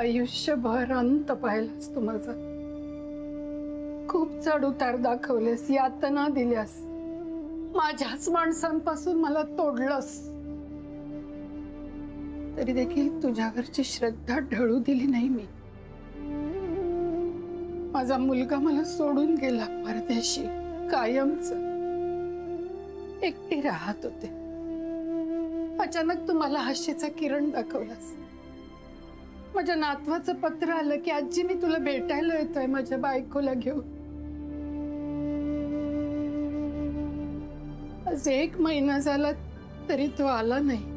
आयुष्यभर अंत पाहिलास तू माझा. खूप चढ उतार दाखवलेस, यातना दिल्यास, माझ्याच माणसांपासून मला तोडलंस. तरी देखील तुझ्यावरची श्रद्धा ढळू दिली नाही मी. माझा मुलगा मला सोडून गेला परदेशी, कायमच. एकटी राहत होते. अचानक तू मला आशेचा किरण दाखवलास. माझ्या नातवाचं पत्र आलं की आजी मी तुला भेटायला येतोय माझ्या बायकोला घेऊन. आज 1 महिना झाला तरी तो आला नाही.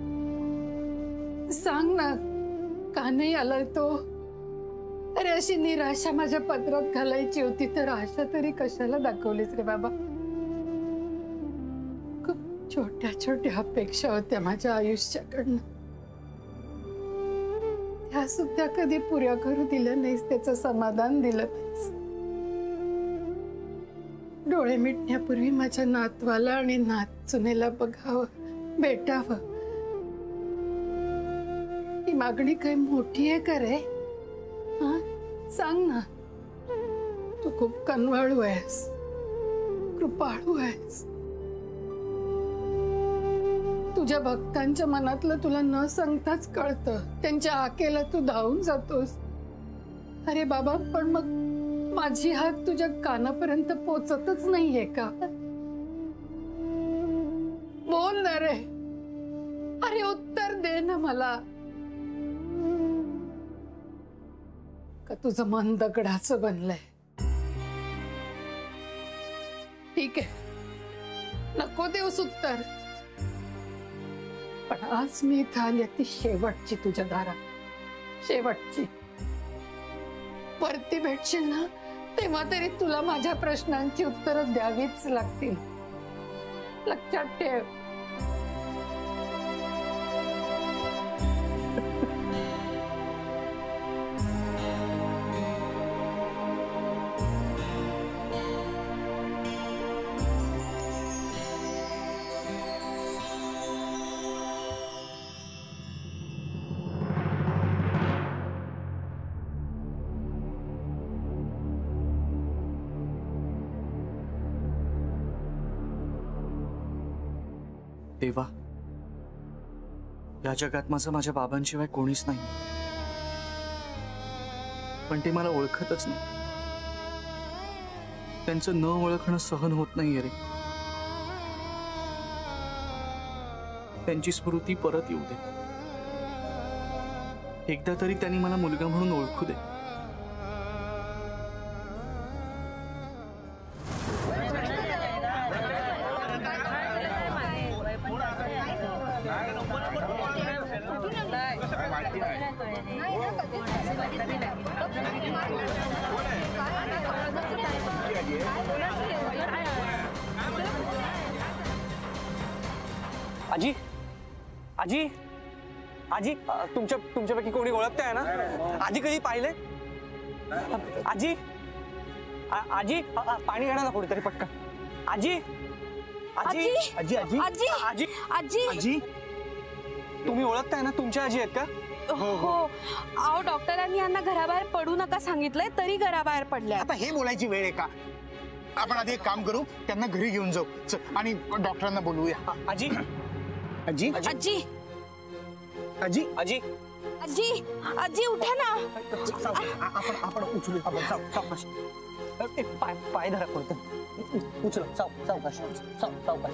सांग ना, का नाही आलाय तो? अरे अशी निराशा माझ्या पत्रात घालायची होती तर आशा तरी कशाला दाखवलीस रे बाबा? खूप छोट्या छोट्या अपेक्षा होत्या माझ्या आयुष्याकडनं. त्या सुद्धा कधी पुऱ्या करू दिल्या नाहीस, त्याचं समाधान दिलं नाहीस. डोळे मिटण्यापूर्वी माझ्या नातवाला आणि नातचुनेला बघावं, भेटावं. ही मागणी काही मोठी आहे का रे? सांग ना. तू खूप कनवाळू आहेस, कृपाळू आहेस. तुझ्या भक्तांच्या मनातलं तुला न सांगताच कळतं. त्यांच्या हाकेला तू धावून जातोस. अरे बाबा, पण मग माझी हाक तुझ्या कानापर्यंत पोचतच नाहीये का? बोल ना रे. अरे उत्तर दे ना मला. का तुझं मन दगडाचं बनलंय? ठीक आहे, नको देऊस उत्तर. पण आज मी इथं आली ती शेवटची तुझ्या दारात, शेवटची. वरती भेटशील ना तेव्हा तरी तुला माझ्या प्रश्नांची उत्तरं द्यावीच लागतील. लक्षात ठेव. देवा, या जगात माझ्या बाबांशिवाय कोणीच नाही. पण ते मला ओळखतच नाही. त्यांचं न ओळखणं सहन होत नाहीये रे. त्यांची स्मृती परत येऊ दे. एकदा तरी त्यांनी मला मुलगा म्हणून ओळखू दे. आजी, आजी, आजी, तुमच्यापैकी कोणी ओळखताय ना? आजी कधी पाहिले? आजी, आजी, पाणी घ्या ना कोणीतरी पटकन. आजी, आजी, आजी, आजी, आजी, आजी, आजी, आजी, तुम्ही ओळखताय ना? तुमच्या आजी आहेत का? हो. आओ, डॉक्टरांनी यांना घराबाहेर पडू नका सांगितलंय तरी घराबाहेर पडल्या. आता हे बोलायची वेळ आहे का? आपण आधी एक काम करू, त्यांना घरी घेऊन जाऊ आणि डॉक्टरांना बोलवूया. आजी, आजी, आजी, आजी, आजी, आजी, आजी उठा ना. आपण उचलू. सावकाश. पाय धरा पडतं. उचला. सावकाश. सावकाश.